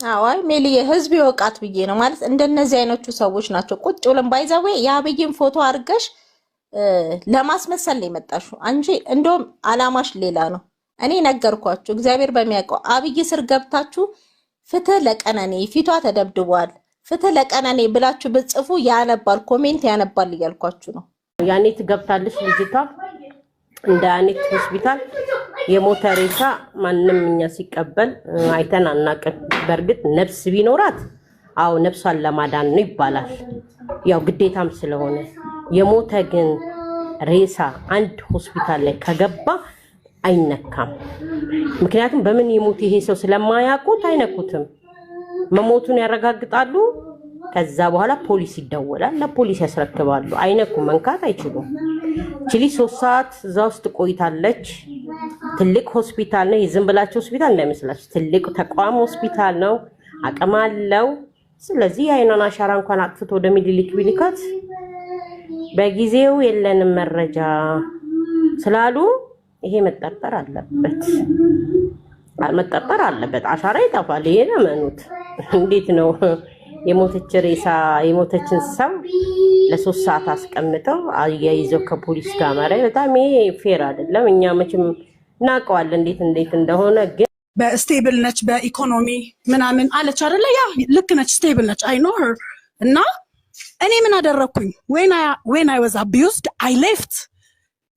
አዋይ ሜሊ ህዝብ ይወቃት ብዬ ነው ማለት እንደነዚህ አይነቱ ሰዎች ናቸው ቁጭ ብለን ባይዘው የአብይን ፎቶ አድርገሽ ለማስመሰል ነው የመጣሽው አንጂ እንደውም አላማሽ ሌላ ነው። እኔ ነገርኳችሁ እግዚአብሔር በሚያውቀው አብይ ስር ገብታችሁ ፍትህ ለቀነኔ ፊቷ ተደብድቧል ፍትህ ለቀነኔ ብላችሁ ብጽፉ ያነባል ኮሜንት ያነባል እያልኳችሁ ነው። ያኔ ትገብታለሽ ልጅቷ እንደ አኔት ሆስፒታል የሞተ ሬሳ ማንንም እኛ ሲቀበል አይተን አናቅም። በእርግጥ ነፍስ ቢኖራት አው ነፍሷን ለማዳን ነው ይባላል ያው ግዴታም ስለሆነ የሞተ ግን ሬሳ አንድ ሆስፒታል ላይ ከገባ አይነካም። ምክንያቱም በምን ይሞት ይሄ ሰው ስለማያውቁት አይነኩትም። መሞቱን ያረጋግጣሉ። ከዛ በኋላ ፖሊስ ይደወላል ለፖሊስ ያስረክባሉ። አይነኩም መንካት አይችሉም። ቺሊ 3 ሰዓት እዛ ውስጥ ቆይታለች። ትልቅ ሆስፒታል ነው የዝም ብላችሁ ሆስፒታል እንዳይመስላችሁ ትልቅ ተቋም ሆስፒታል ነው አቅም አለው። ስለዚህ አይናና አሻራ እንኳን አጥፍቶ ወደ ሚኒሊክ ቢልካት በጊዜው የለንም መረጃ ስላሉ ይሄ መጠርጠር አለበት አሻራ ይጠፋል። ይሄ ለምኑት እንዴት ነው የሞተች ሬሳ የሞተችን ሰው ለ3 ሰዓት አስቀምጠው አያይዘው ከፖሊስ ጋር ማረይ በጣም ይሄ ፌር አይደለም። እኛ መቼም እናውቀዋለን እንዴት እንደሆነ ግን በስቴብል ነች በኢኮኖሚ ምናምን አለች አይደለ? ያ ልክ ነች ስቴብል ነች I know her እና እኔ ምን አደረኩኝ when I was abused I left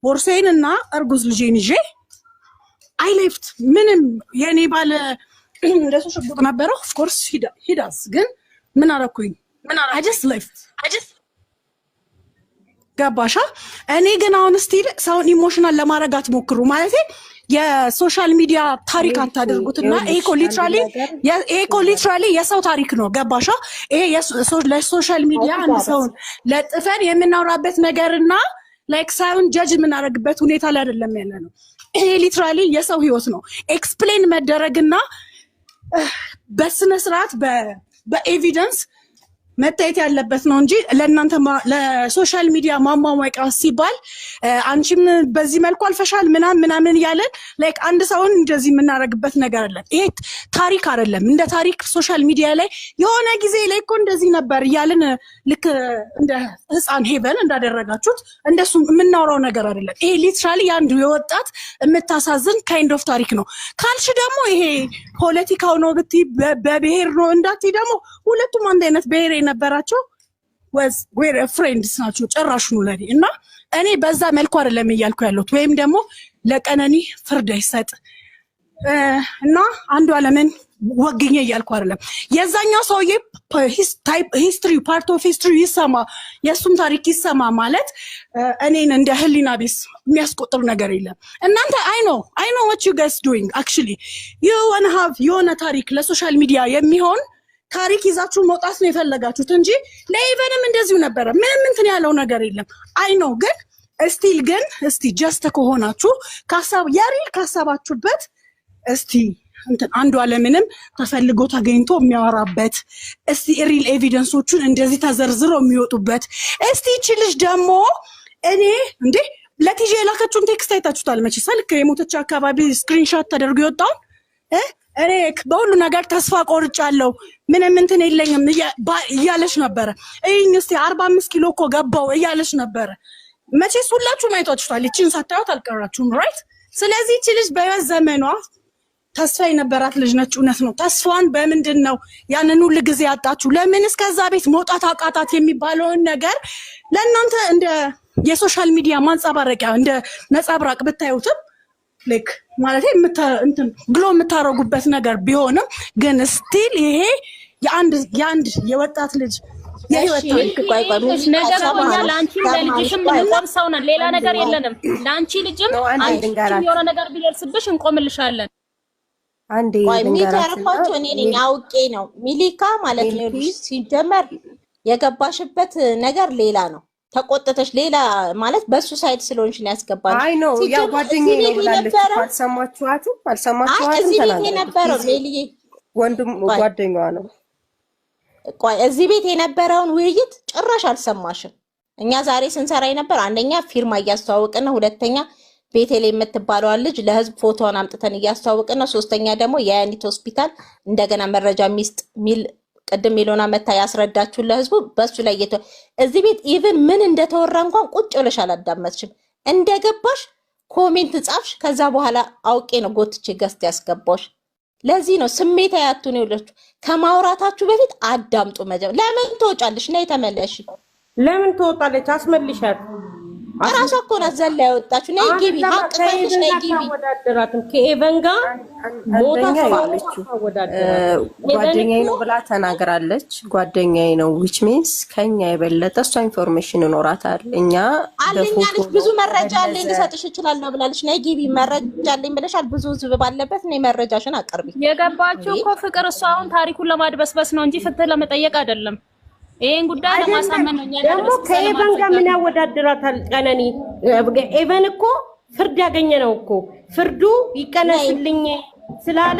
ቦርሴን እና እርጉዝ ልጄን ይዤ I left ምንም የኔ ባለ እንደሱ ሽጉጥ ነበረው of course he does ግን ምን አደረኩኝ I just left ገባሻ? እኔ ግን አሁን ስቲል ሰውን ኢሞሽናል ለማድረግ አትሞክሩ ማለት የሶሻል ሚዲያ ታሪክ አታደርጉትና ኤኮ ሊትራሊ የሰው ታሪክ ነው። ገባሻ? ይሄ ለሶሻል ሚዲያ አንድ ሰውን ለጥፈን የምናወራበት ነገርና ላይክ ሳይሆን ጀጅ የምናደርግበት ሁኔታ ላይ አይደለም ያለ ነው። ይሄ ሊትራሊ የሰው ህይወት ነው ኤክስፕሌን መደረግና በስነ ስርዓት በኤቪደንስ መታየት ያለበት ነው እንጂ ለእናንተ ለሶሻል ሚዲያ ማሟሟቂያ ሲባል አንቺም በዚህ መልኩ አልፈሻል ምናምን ያለን ላይክ አንድ ሰውን እንደዚህ የምናረግበት ነገር አለ። ይሄ ታሪክ አይደለም። እንደ ታሪክ ሶሻል ሚዲያ ላይ የሆነ ጊዜ ላይ እኮ እንደዚህ ነበር ያለን ልክ እንደ ህፃን ሄቨን እንዳደረጋችሁት እንደሱ የምናወራው ነገር አይደለም። ይሄ ሊትራሊ አንዱ የወጣት የምታሳዝን ካይንድ ኦፍ ታሪክ ነው። ካልሽ ደግሞ ይሄ ፖለቲካው ነው ብቲ በብሔር ነው እንዳቲ ደግሞ ሁለቱም አንድ አይነት ብሔር ነበራቸው we're friends ናቸው ጨራሽ ነው ለኔ እና እኔ በዛ መልኩ አይደለም እያልኩ ያለሁት ወይም ደግሞ ለቀነኒ ፍርድ አይሰጥ እና አንዱ አለምን ወግኘ እያልኩ አይደለም። የዛኛው ሰውዬ ሂስትሪ ፓርት ኦፍ ሂስትሪ ይሰማ የሱም ታሪክ ይሰማ ማለት እኔን እንደ ህሊና ቢስ የሚያስቆጥር ነገር የለም። እናንተ I know what you guys doing actually you wanna have የሆነ ታሪክ ለሶሻል ሚዲያ የሚሆን ታሪክ ይዛችሁ መውጣት ነው የፈለጋችሁት እንጂ ለኢቨንም እንደዚሁ ነበር ምንም እንትን ያለው ነገር የለም። I know ግን እስቲ ጀስት ከሆናችሁ ያሪል ካሰባችሁበት እስቲ እንትን አንዱ አለምንም ተፈልጎ ተገኝቶ የሚያወራበት እስቲ ሪል ኤቪደንሶቹን እንደዚህ ተዘርዝረው የሚወጡበት እስቲ ይችልሽ ደግሞ እኔ እንዴ ለቲጂ የላከችውን ቴክስት አይታችሁታል መቼ ሰልክ የሞተች አካባቢ ስክሪንሾት ተደርጎ ይወጣው እኔ በሁሉ ነገር ተስፋ ቆርጫለሁ ምንም እንትን የለኝም እያለች ነበር። እይኝ እስቲ 45 ኪሎ እኮ ገባው እያለች ነበር። መቼስ ሁላችሁም አይታችሁታል። እቺን ሳታዩት አልቀራችሁም ራይት። ስለዚህ እቺ ልጅ በህይወት ዘመኗ ተስፋ የነበራት ልጅ ነች። እውነት ነው። ተስፋን በምንድን ነው ያንን ሁሉ ጊዜ ያጣችሁ? ለምን እስከዛ ቤት መውጣት አቃታት የሚባለውን ነገር ለእናንተ እንደ የሶሻል ሚዲያ ማንጸባረቂያ እንደ ነጸብራቅ ብታዩትም ላይክ ማለት እንትን ግሎ የምታረጉበት ነገር ቢሆንም ግን ስቲል ይሄ የአንድ የወጣት ልጅ የህይወት ታሪክ ነገር ሆኛ ላንቺም ለልጅሽም እንቆም ሰው ነን። ሌላ ነገር የለንም። ላንቺ ልጅም አንቺም የሆነ ነገር ቢደርስብሽ እንቆምልሻለን። አንዴ ሚታረፋችሁ እኔ ነኝ አውቄ ነው ሚሊካ ማለት ነው። ሲጀመር የገባሽበት ነገር ሌላ ነው። ተቆጥተሽ ሌላ ማለት በሱ ሳይድ ስለሆንሽ ነው ያስገባሽ። አይ ነው ያ ጓደኛዬ ነው ብላለች። አልሰማችኋትም ተናገረ የነበረው ሜሊ ወንድም ጓደኛዋ ነው። ቆይ እዚህ ቤት የነበረውን ውይይት ጭራሽ አልሰማሽም። እኛ ዛሬ ስንሰራ የነበር አንደኛ ፊርማ እያስተዋወቅን ነው፣ ሁለተኛ ቤቴሌም የምትባለው ልጅ ለህዝብ ፎቶዋን አምጥተን እያስተዋወቅን ነው። ሶስተኛ ደግሞ የአያኒት ሆስፒታል እንደገና መረጃ ሚስጥ ሚል ቅድም ሚሊዮና መታ ያስረዳችሁ ለህዝቡ በሱ ላይ እዚህ ቤት ኢቭን ምን እንደተወራ እንኳን ቁጭ ብለሽ አላዳመጥሽም። እንደገባሽ ኮሜንት ጻፍሽ። ከዛ በኋላ አውቄ ነው ጎትቼ ገስት ያስገባሽ። ለዚህ ነው ስሜት አያቱን ይወለችሁ። ከማውራታችሁ በፊት አዳምጡ። ለምን ትወጫለሽ? ነይ ተመለሽ። ለምን ትወጣለች? አስመልሻት። አራሷ እኮ ናት ዘላ ያወጣችሁ። ነይ ግቢ፣ ሀቅ ካለሽ ነይ ግቢ። አወዳደራትም ከኤቨን ጋር ሞታ ያለችው ጓደኛዬ ነው ብላ ተናግራለች። ጓደኛዬ ነው which means ከኛ የበለጠ እሷ ኢንፎርሜሽን ይኖራታል። እኛ አለኛለች ብዙ መረጃ አለኝ ልሰጥሽ እችላለሁ ብላለች። ነይ ግቢ፣ መረጃ አለኝ ብለሻል። ብዙ ህዝብ ባለበት ነይ መረጃሽን አቅርቢ። የገባችው እኮ ፍቅር እሷ አሁን ታሪኩን ለማድበስበስ ነው እንጂ ፍትህ ለመጠየቅ አይደለም። ይሄን ጉዳይ ለማሳመን ነው። እኛ ደግሞ ከኤቨን ጋር ምን ያወዳድራታል? ቀነኒ ኤቨን እኮ ፍርድ ያገኘ ነው እኮ ፍርዱ ይቀነስልኝ ስላለ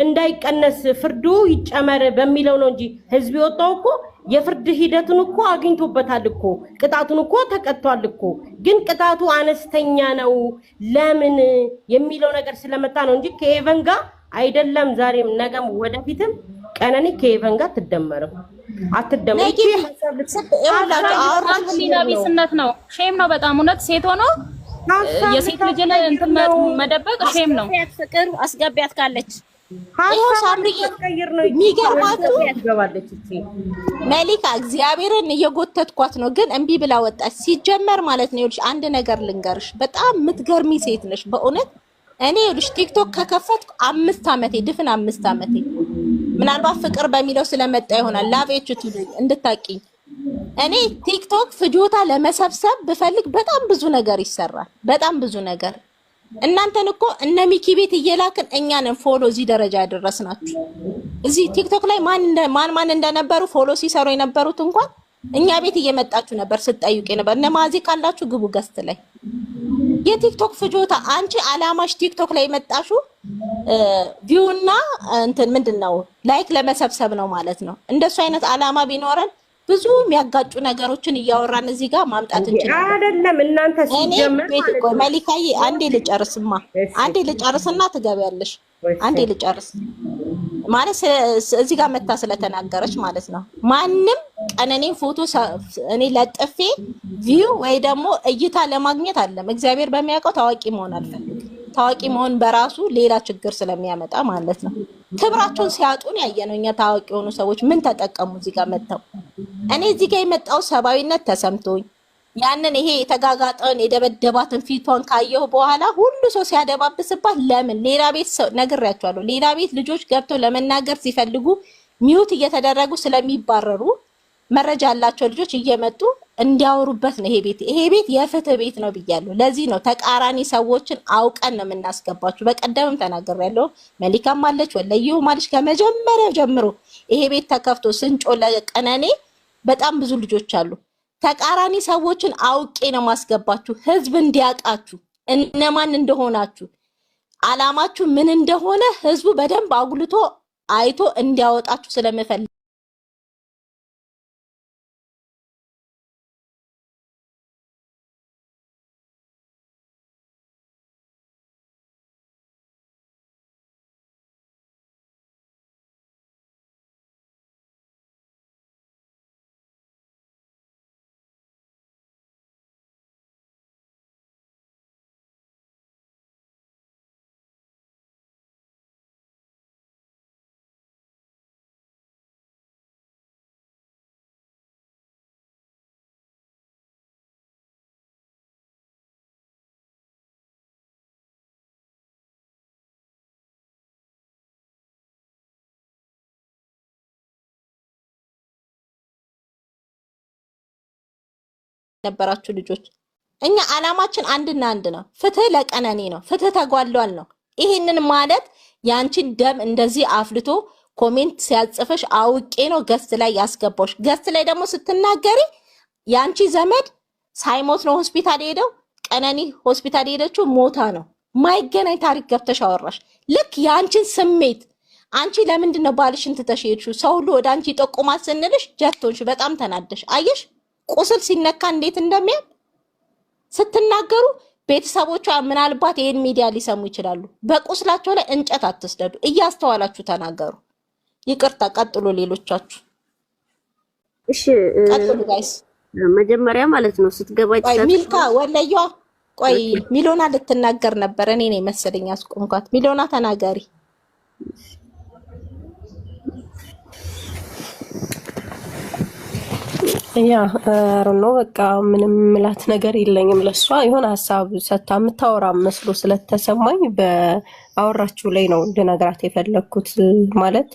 እንዳይቀነስ ፍርዱ ይጨመር በሚለው ነው እንጂ ህዝብ የወጣው እኮ የፍርድ ሂደቱን እኮ አግኝቶበታል እኮ ቅጣቱን እኮ ተቀጥቷል እኮ። ግን ቅጣቱ አነስተኛ ነው ለምን የሚለው ነገር ስለመጣ ነው እንጂ ከኤቨን ጋር አይደለም። ዛሬም ነገም ወደፊትም ቀነኒ ከኤቨን ጋር አትደመርም። ቢስነት ነው፣ ሼም ነው በጣም እውነት። ሴት ሆኖ የሴት ልጅ ላይ እንትን መደበቅ ሼም ነው። ፍቅር አስገቢያት ካለች የሚገርማችሁ መሊካ እግዚአብሔርን እየጎተትኳት ነው፣ ግን እምቢ ብላ ወጣች። ሲጀመር ማለት ነው ይኸውልሽ አንድ ነገር ልንገርሽ፣ በጣም የምትገርሚ ሴት ነሽ በእውነት። እኔ ይኸውልሽ ቲክቶክ ከከፈትኩ 5 ዓመቴ ድፍን 5 ዓመቴ። ምናልባት ፍቅር በሚለው ስለመጣ ይሆናል ላቬቹ ትሉኝ እንድታቂኝ። እኔ ቲክቶክ ፍጆታ ለመሰብሰብ ብፈልግ በጣም ብዙ ነገር ይሰራል፣ በጣም ብዙ ነገር። እናንተን እኮ እነ ሚኪ ቤት እየላክን እኛንን ፎሎ እዚህ ደረጃ ያደረስናችሁ። እዚህ ቲክቶክ ላይ ማን እንደነበሩ ፎሎ ሲሰሩ የነበሩት እንኳን እኛ ቤት እየመጣችሁ ነበር ስትጠይቁ ነበር። እነ ማዚ ካላችሁ ግቡ ገስት ላይ። የቲክቶክ ፍጆታ አንቺ አላማሽ ቲክቶክ ላይ መጣሹ ቪውና እንትን ምንድነው ላይክ ለመሰብሰብ ነው ማለት ነው። እንደሱ አይነት አላማ ቢኖረን ብዙ የሚያጋጩ ነገሮችን እያወራን እዚህ ጋር ማምጣት እንችላለን። አይደለም እናንተ ሲጀመር መሊካዬ አንዴ ልጨርስማ፣ አንዴ ልጨርስና ትገቢያለሽ። አንዴ ልጨርስ ማለት እዚህ ጋር መታ ስለተናገረች ማለት ነው። ማንም ቀነኔን ፎቶ እኔ ለጥፌ ቪው ወይ ደግሞ እይታ ለማግኘት አለም እግዚአብሔር በሚያውቀው ታዋቂ መሆን አልፈልግም። ታዋቂ መሆን በራሱ ሌላ ችግር ስለሚያመጣ ማለት ነው። ክብራቸውን ሲያጡን ያየነው እኛ ታዋቂ የሆኑ ሰዎች ምን ተጠቀሙ? እዚህ ጋር መተው እኔ እዚህ ጋር የመጣው ሰባዊነት ተሰምቶኝ ያንን ይሄ የተጋጋጠን የደበደባትን ፊቷን ካየሁ በኋላ ሁሉ ሰው ሲያደባብስባት ለምን ሌላ ቤት ሰው ነግሬያቸዋለሁ። ሌላ ቤት ልጆች ገብተው ለመናገር ሲፈልጉ ሚውት እየተደረጉ ስለሚባረሩ መረጃ ያላቸው ልጆች እየመጡ እንዲያወሩበት ነው። ይሄ ቤት የፍትህ ቤት ነው ብያለሁ። ለዚህ ነው ተቃራኒ ሰዎችን አውቀን ነው የምናስገባችሁ። በቀደምም ተናግሬያለሁ። መሊካም አለች ወለየው ማለች ከመጀመሪያው ጀምሮ ይሄ ቤት ተከፍቶ ስንጮ ለቀነኔ በጣም ብዙ ልጆች አሉ። ተቃራኒ ሰዎችን አውቄ ነው ማስገባችሁ። ህዝብ እንዲያውቃችሁ እነማን እንደሆናችሁ አላማችሁ ምን እንደሆነ ህዝቡ በደንብ አጉልቶ አይቶ እንዲያወጣችሁ ስለምፈልግ ነበራችሁ ልጆች። እኛ አላማችን አንድና አንድ ነው። ፍትህ ለቀነኒ ነው። ፍትህ ተጓሏል ነው። ይሄንን ማለት ያንቺን ደም እንደዚህ አፍልቶ ኮሜንት ሲያጽፍሽ አውቄ ነው ገስት ላይ ያስገባሽ። ገስት ላይ ደግሞ ስትናገሪ ያንቺ ዘመድ ሳይሞት ነው ሆስፒታል ሄደው፣ ቀነኒ ሆስፒታል ሄደችው ሞታ ነው። ማይገናኝ ታሪክ ገብተሽ አወራሽ። ልክ ያንቺን ስሜት አንቺ ለምንድን ነው ባልሽን ትተሽ ሄድሽው? ሰው ሁሉ ወደ አንቺ ጠቁማት ስንልሽ ጀቶንሽ በጣም ተናደሽ። አየሽ ቁስል ሲነካ እንዴት እንደሚያም ስትናገሩ ቤተሰቦቿ ምናልባት ይሄን ሚዲያ ሊሰሙ ይችላሉ። በቁስላቸው ላይ እንጨት አትስደዱ። እያስተዋላችሁ ተናገሩ። ይቅርታ፣ ቀጥሉ። ሌሎቻችሁ እሺ ቀጥሉ ጋይስ። መጀመሪያ ማለት ነው ስትገባ ቆይ ሚልካ ወለየዋ፣ ቆይ ሚሊዮና ልትናገር ነበር። እኔ ነኝ መሰለኝ አስቆምኳት። ሚሊዮና ተናገሪ። ያ ነው በቃ ምንም ምላት ነገር የለኝም። ለሷ የሆነ ሀሳብ ሰታ የምታወራ መስሎ ስለተሰማኝ በአወራችሁ ላይ ነው እንድነግራት የፈለግኩት። ማለት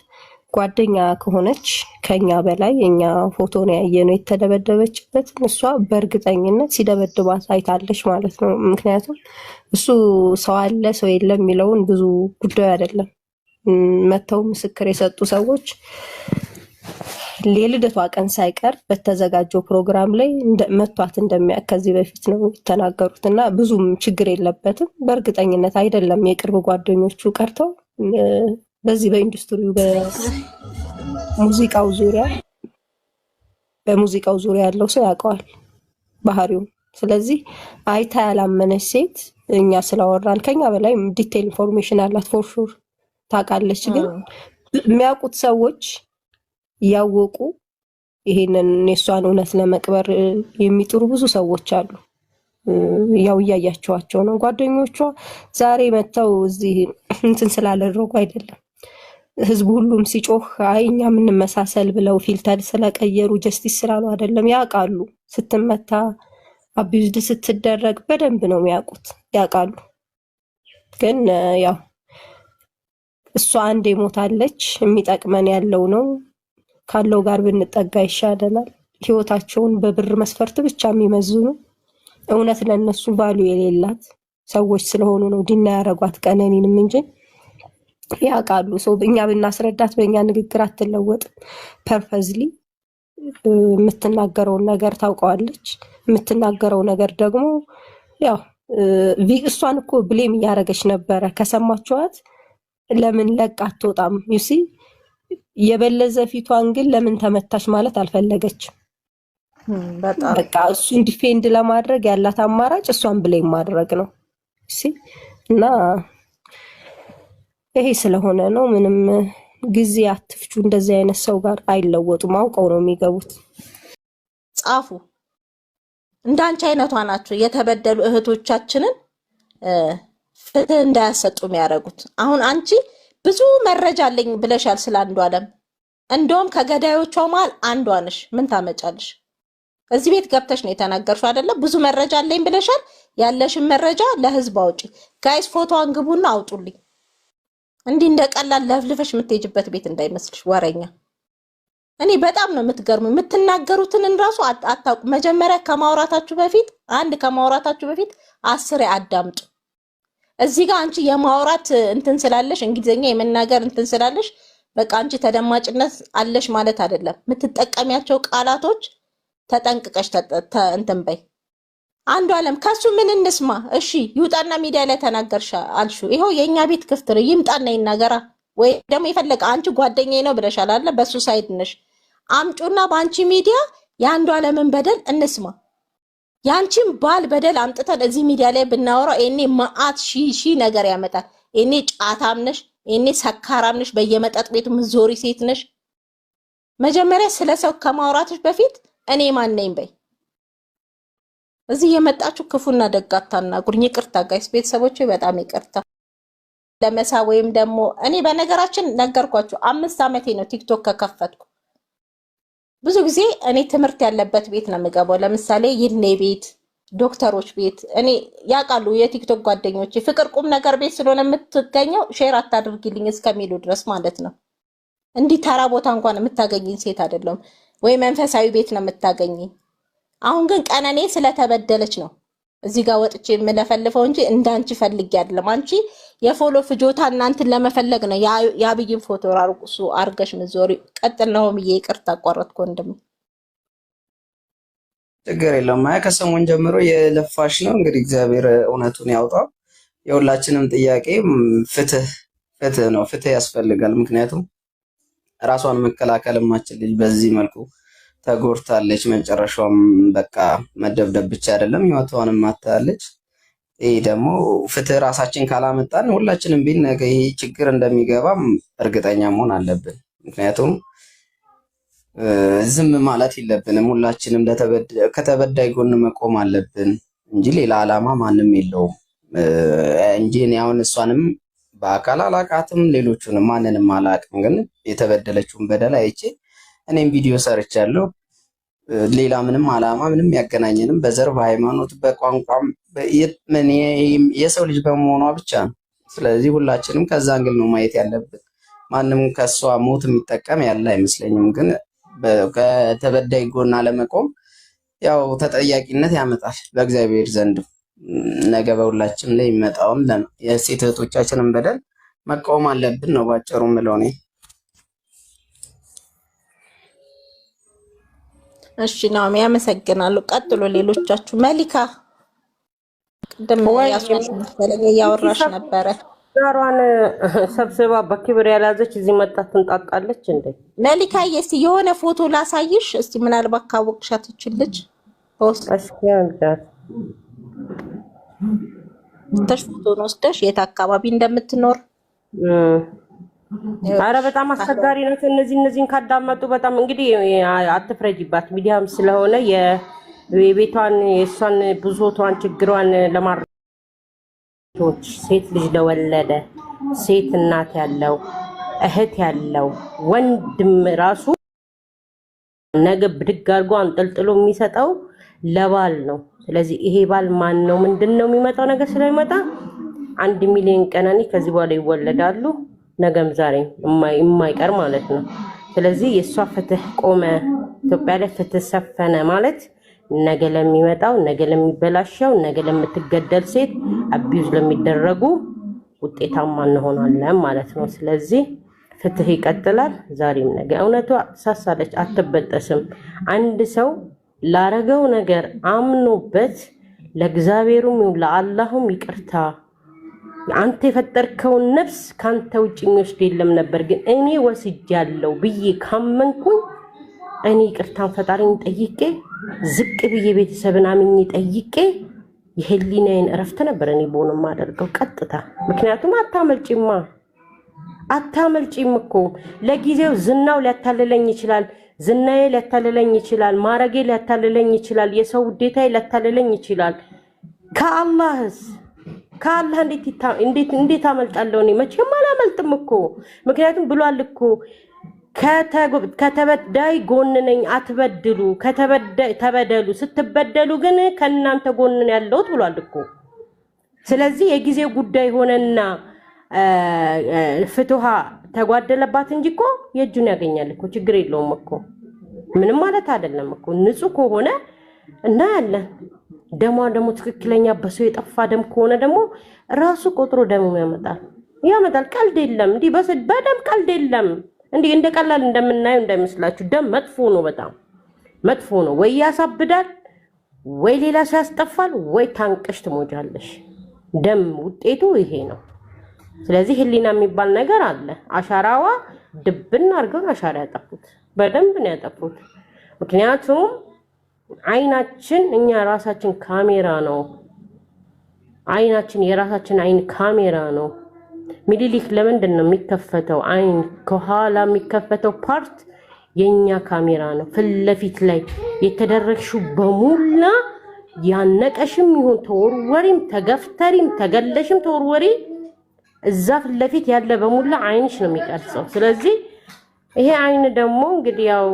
ጓደኛ ከሆነች ከኛ በላይ የኛ ፎቶ ነው ያየነው የተደበደበችበት። እሷ በእርግጠኝነት ሲደበድባት አይታለች ማለት ነው። ምክንያቱም እሱ ሰው አለ ሰው የለም የሚለውን ብዙ ጉዳዩ አይደለም። መተው ምስክር የሰጡ ሰዎች የልደቷ ቀን ሳይቀር በተዘጋጀው ፕሮግራም ላይ መቷት እንደሚያውቅ ከዚህ በፊት ነው የተናገሩት እና ብዙም ችግር የለበትም። በእርግጠኝነት አይደለም የቅርብ ጓደኞቹ ቀርተው በዚህ በኢንዱስትሪው በሙዚቃው ዙሪያ ያለው ሰው ያውቀዋል ባህሪውን። ስለዚህ አይታ ያላመነች ሴት እኛ ስላወራን ከኛ በላይ ዲቴል ኢንፎርሜሽን አላት ፎር ሹር ታውቃለች። ግን የሚያውቁት ሰዎች ያወቁ ይሄንን የሷን እውነት ለመቅበር የሚጥሩ ብዙ ሰዎች አሉ። ያው እያያቸዋቸው ነው። ጓደኞቿ ዛሬ መተው እዚህ እንትን ስላደረጉ አይደለም። ህዝቡ ሁሉም ሲጮህ አይ እኛ ምን መሳሰል ብለው ፊልተር ስለቀየሩ ጀስቲስ ስላሉ አይደለም። ያውቃሉ። ስትመታ አቢዩዝድ ስትደረግ በደንብ ነው የሚያውቁት፣ ያውቃሉ። ግን ያው እሷ አንዴ ሞታለች። የሚጠቅመን ያለው ነው ካለው ጋር ብንጠጋ ይሻለናል። ህይወታቸውን በብር መስፈርት ብቻ የሚመዝኑ እውነት ለነሱ ቫሉ የሌላት ሰዎች ስለሆኑ ነው ዲና ያረጓት ቀነኒንም እንጂ ያውቃሉ። ሰው እኛ ብናስረዳት በእኛ ንግግር አትለወጥም። ፐርፐዝሊ የምትናገረውን ነገር ታውቀዋለች። የምትናገረው ነገር ደግሞ ያው እሷን እኮ ብሌም እያደረገች ነበረ። ከሰማችኋት ለምን ለቃ አትወጣም? ዩሲ የበለዘ ፊቷን ግን ለምን ተመታች ማለት አልፈለገችም። በቃ እሱን ዲፌንድ ለማድረግ ያላት አማራጭ እሷን ብሌም ማድረግ ነው። ዩሲ እና ይሄ ስለሆነ ነው። ምንም ጊዜ አትፍቹ። እንደዚህ አይነት ሰው ጋር አይለወጡም። አውቀው ነው የሚገቡት። ጻፉ። እንዳንቺ አይነቷ ናቸው የተበደሉ እህቶቻችንን ፍትህ እንዳያሰጡ የሚያደርጉት። አሁን አንቺ ብዙ መረጃ አለኝ ብለሻል ስለ አንዷለም። እንደውም ከገዳዮቿ መሃል አንዷ ነሽ። ምን ታመጫለሽ? እዚህ ቤት ገብተሽ ነው የተናገርሽው አይደለ? ብዙ መረጃ አለኝ ብለሻል። ያለሽን መረጃ ለህዝብ አውጪ። ጋይስ ፎቶዋን ግቡና አውጡልኝ። እንዲህ እንደቀላል ለፍልፈሽ የምትሄጅበት ቤት እንዳይመስልሽ ወረኛ። እኔ በጣም ነው የምትገርሙ። የምትናገሩትን እንራሱ አታውቁ። መጀመሪያ ከማውራታችሁ በፊት 10 አዳምጡ። እዚህ ጋር አንቺ የማውራት እንትን ስላለሽ እንግሊዘኛ የመናገር እንትን ስላለሽ በቃ አንቺ ተደማጭነት አለሽ ማለት አይደለም። የምትጠቀሚያቸው ቃላቶች ተጠንቅቀሽ እንትን በይ። አንዷለም ከሱ ምን እንስማ? እሺ ይውጣና ሚዲያ ላይ ተናገርሽ አልሹ። ይሄው የኛ ቤት ክፍት ነው። ይምጣና ይናገራ። ወይ ደግሞ የፈለገ አንቺ ጓደኛዬ ነው ብለሻል አይደል? በሱ ሳይድ ነሽ። አምጩና በአንቺ ሚዲያ የአንዷለምን በደል እንስማ። ያንቺን ባል በደል አምጥተን እዚህ ሚዲያ ላይ ብናወራው እኔ ማአት ሺ ነገር ያመጣል። እኔ ጫታም ነሽ፣ እኔ ሰካራም ነሽ፣ በየመጠጥ ቤቱ ምዞሪ ሴት ነሽ። መጀመሪያ ስለሰው ከማውራትሽ በፊት እኔ ማን ነኝ በይ። እዚህ የመጣችሁ ክፉና ደግ አታናግሩኝ። ይቅርታ ጋይስ ቤተሰቦቼ፣ በጣም ይቅርታ። ለመሳ ወይም ደግሞ እኔ በነገራችን ነገርኳችሁ 5 ዓመቴ ነው ቲክቶክ ከከፈትኩ። ብዙ ጊዜ እኔ ትምህርት ያለበት ቤት ነው የምገባው። ለምሳሌ ይልኔ ቤት፣ ዶክተሮች ቤት እኔ ያውቃሉ የቲክቶክ ጓደኞቼ። ፍቅር ቁም ነገር ቤት ስለሆነ የምትገኘው ሼር አታድርጊልኝ እስከሚሉ ድረስ ማለት ነው። እንዲህ ተራ ቦታ እንኳን የምታገኝኝ ሴት አይደለም። ወይ መንፈሳዊ ቤት ነው የምታገኝኝ። አሁን ግን ቀነኔ ስለተበደለች ነው እዚህ ጋር ወጥቼ የምለፈልፈው እንጂ እንዳንቺ ፈልጌ አይደለም። አንቺ የፎሎ ፍጆታ እናንተን ለመፈለግ ነው የአብይን ፎቶ አርቁሱ አርገሽ ምዞሪ። ቀጥል ነው ምዬ ይቅርታ አቋረጥኩ ወንድም። ችግር የለውም። ማያ ከሰሞን ጀምሮ የለፋሽ ነው እንግዲህ እግዚአብሔር እውነቱን ያውጣው። የሁላችንም ጥያቄ ፍትህ ነው። ፍትህ ያስፈልጋል። ምክንያቱም ራሷን መከላከል ማችል ልጅ በዚህ መልኩ ተጎድታለች። መጨረሻውም በቃ መደብደብ ብቻ አይደለም ህይወቷንም አታለች። ይሄ ደግሞ ፍትህ ራሳችን ካላመጣን ሁላችንም ቢል ነገ ይሄ ችግር እንደሚገባም እርግጠኛ መሆን አለብን። ምክንያቱም ዝም ማለት የለብንም። ሁላችንም ከተበዳይ ጎን መቆም አለብን እንጂ ሌላ ዓላማ ማንም የለውም እንጂ እኔ አሁን እሷንም በአካል አላቃትም፣ ሌሎቹንም ማንንም አላቅም። ግን የተበደለችውን በደል አይቼ እኔም ቪዲዮ ሰርቻለሁ። ሌላ ምንም ዓላማ ምንም ያገናኘንም በዘር በሃይማኖት በቋንቋም የሰው ልጅ በመሆኗ ብቻ ነው። ስለዚህ ሁላችንም ከዛ አንግል ነው ማየት ያለብን። ማንም ከሷ ሞት የሚጠቀም ያለ አይመስለኝም። ግን ከተበዳይ ጎን አለመቆም ያው ተጠያቂነት ያመጣል በእግዚአብሔር ዘንድ። ነገ በሁላችን ላይ የሚመጣውን የሴት እህቶቻችንን በደል መቃወም አለብን ነው ባጭሩ የምለው እኔ። እሺ ናሚ ያመሰግናለሁ። ቀጥሎ ሌሎቻችሁ። መሊካ ቅድም ያስወሰለኝ እያወራሽ ነበረ። ዛሯን ሰብስባ በክብር ያላዘች እዚህ መጣ ትንጣጣለች እንዴ? መሊካዬ እስቲ የሆነ ፎቶ ላሳይሽ እስቲ ምናልባት ካወቅሻት ትችልች ተሽ ፎቶን ወስደሽ የት አካባቢ እንደምትኖር። አረ በጣም አስቸጋሪ ነው። እነዚህን ካዳመጡ በጣም እንግዲህ አትፍረጂባት። ሚዲያም ስለሆነ የቤቷን የእሷን ብዙቷን ችግሯን ለማድረግ ሴት ልጅ ለወለደ ሴት እናት ያለው እህት ያለው ወንድም ራሱ ነገ ብድግ አድርጎ አንጠልጥሎ የሚሰጠው ለባል ነው። ስለዚህ ይሄ ባል ማን ነው ምንድነው የሚመጣው ነገር ስለሚመጣ 1 ሚሊዮን ቀናኒ ከዚህ በኋላ ይወለዳሉ። ነገም ዛሬ የማይቀር ማለት ነው። ስለዚህ የእሷ ፍትህ ቆመ፣ ኢትዮጵያ ላይ ፍትህ ሰፈነ ማለት ነገ ለሚመጣው ነገ ለሚበላሸው ነገ ለምትገደል ሴት አቢዩዝ ለሚደረጉ ውጤታማ እንሆናለን ማለት ነው። ስለዚህ ፍትህ ይቀጥላል ዛሬም ነገ። እውነቷ ሳሳለች አትበጠስም። አንድ ሰው ላረገው ነገር አምኖበት ለእግዚአብሔሩም ለአላሁም ይቅርታ አንተ የፈጠርከውን ነፍስ ካንተ ውጭ የሚወስድ የለም ነበር፣ ግን እኔ ወስጃለሁ ብዬ ካመንኩኝ እኔ ይቅርታን ፈጣሪን ጠይቄ ዝቅ ብዬ ቤተሰብን አምኜ ጠይቄ የህሊናዬን እረፍት ነበር እኔ በሆነ ማደርገው ቀጥታ። ምክንያቱም አታመልጪም እኮ ለጊዜው ዝናው ሊያታልለኝ ይችላል፣ ዝናዬ ሊያታልለኝ ይችላል፣ ማረጌ ሊያታልለኝ ይችላል፣ የሰው ውዴታዬ ሊያታልለኝ ይችላል። ከአላህ እንዴት አመልጣለሁ? እኔ መቼም አላመልጥም እኮ። ምክንያቱም ብሏል እኮ ከተበዳይ ጎን ነኝ አትበድሉ፣ ተበደሉ፣ ስትበደሉ ግን ከእናንተ ጎን ያለሁት ብሏል እኮ። ስለዚህ የጊዜው ጉዳይ ሆነና ፍትሃ ተጓደለባት እንጂ እኮ የእጁን ያገኛል እኮ። ችግር የለውም እኮ ምንም ማለት አይደለም እኮ። ንጹህ ከሆነ እናያለን። ደግሞ ትክክለኛ በሰው የጠፋ ደም ከሆነ ደግሞ ራሱ ቆጥሮ ደም ያመጣል። ቀልድ የለም እንዲህ በደም ቀልድ የለም። እንዲህ እንደ ቀላል እንደምናየው እንዳይመስላችሁ። ደም መጥፎ ነው፣ በጣም መጥፎ ነው። ወይ ያሳብዳል፣ ወይ ሌላ ሰው ያስጠፋል፣ ወይ ታንቀሽ ትሞጃለሽ። ደም ውጤቱ ይሄ ነው። ስለዚህ ህሊና የሚባል ነገር አለ። አሻራዋ ድብና አድርገው አሻራ ያጠፉት፣ በደንብ ነው ያጠፉት። ምክንያቱም አይናችን እኛ ራሳችን ካሜራ ነው። አይናችን የራሳችን አይን ካሜራ ነው። ሚሊሊክ ለምንድን ነው የሚከፈተው? አይን ከኋላ የሚከፈተው ፓርት የኛ ካሜራ ነው። ፍለፊት ላይ የተደረግሽው በሙላ ያነቀሽም ይሁን ተወርወሪም ተገፍተሪም ተገለሽም ተወርወሪ እዛ ፍለፊት ያለ በሙላ አይንሽ ነው የሚቀርጸው። ስለዚህ ይሄ አይን ደግሞ እንግዲህ ያው